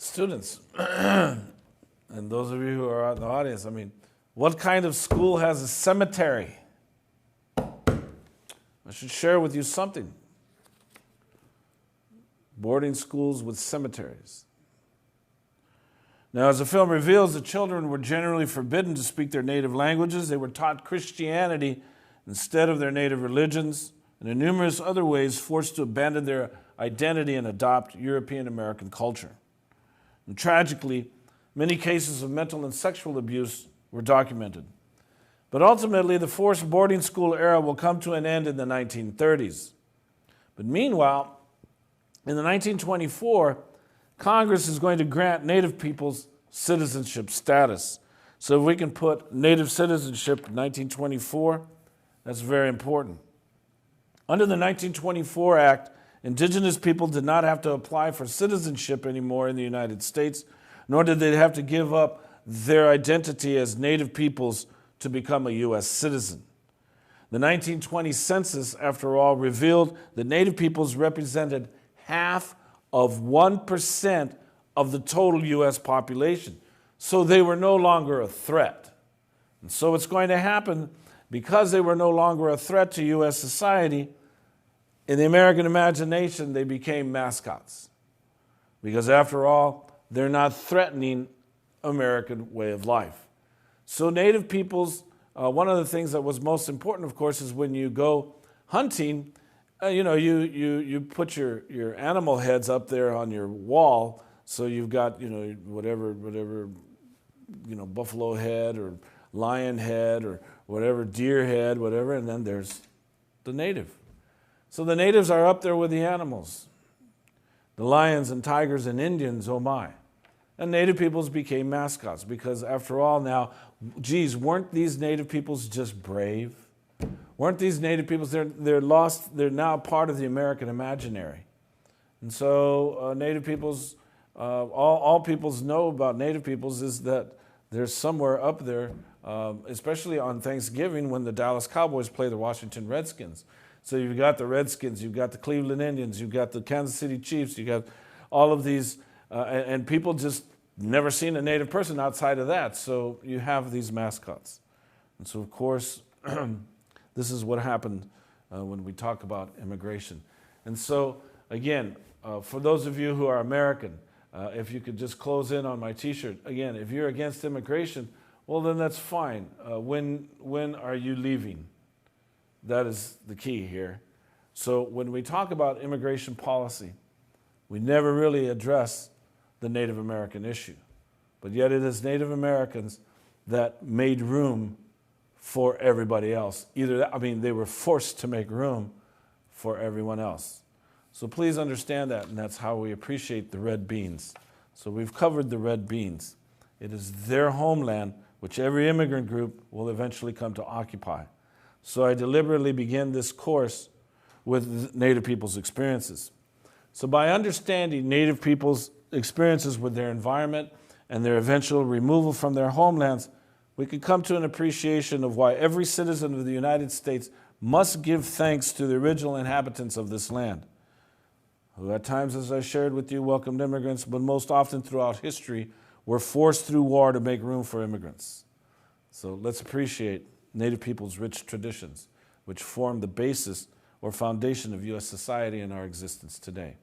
Students, and those of you who are out in the audience, I mean, what kind of school has a cemetery? I should share with you something. Boarding schools with cemeteries. Now, as the film reveals, the children were generally forbidden to speak their native languages. They were taught Christianity instead of their native religions, and in numerous other ways forced to abandon their identity and adopt European American culture. And tragically, many cases of mental and sexual abuse were documented. But ultimately, the forced boarding school era will come to an end in the 1930s. But meanwhile, in the 1924, Congress is going to grant Native peoples citizenship status. So if we can put Native citizenship in 1924, that's very important. Under the 1924 Act, Indigenous people did not have to apply for citizenship anymore in the United States, nor did they have to give up their identity as Native peoples to become a U.S. citizen. The 1920 census, after all, revealed that Native peoples represented half of 1% of the total U.S. population. So they were no longer a threat. And so it's going to happen because they were no longer a threat to U.S. society. In the American imagination, they became mascots. Because after all, they're not threatening American way of life. So Native peoples, one of the things that was most important, of course, is when you go hunting, you put your animal heads up there on your wall, so you've got, whatever, buffalo head or lion head or whatever, deer head, whatever, and then there's the native. So the natives are up there with the animals, the lions and tigers and Indians, oh my. And Native peoples became mascots because after all now, weren't these Native peoples just brave? Weren't these Native peoples, they're lost, they're now part of the American imaginary. And so Native peoples, all peoples know about Native peoples is that they're somewhere up there, especially on Thanksgiving when the Dallas Cowboys play the Washington Redskins. So you've got the Redskins, you've got the Cleveland Indians, you've got the Kansas City Chiefs, you've got all of these, and people just never seen a Native person outside of that. So you have these mascots. And so, of course, this is what happened when we talk about immigration. And so, again, for those of you who are American, if you could just close in on my T-shirt. Again, if you're against immigration, well, then that's fine. When are you leaving? That is the key here. So when we talk about immigration policy, we never really address the Native American issue. But yet it is Native Americans that made room for everybody else. They were forced to make room for everyone else. So please understand that, and that's how we appreciate the red beans. So we've covered the red beans. It is their homeland, which every immigrant group will eventually come to occupy. So I deliberately begin this course with Native people's experiences. So by understanding Native people's experiences with their environment and their eventual removal from their homelands, we can come to an appreciation of why every citizen of the United States must give thanks to the original inhabitants of this land, who at times, as I shared with you, welcomed immigrants, but most often throughout history were forced through war to make room for immigrants. So let's appreciate Native people's rich traditions, which form the basis or foundation of U.S. society and our existence today.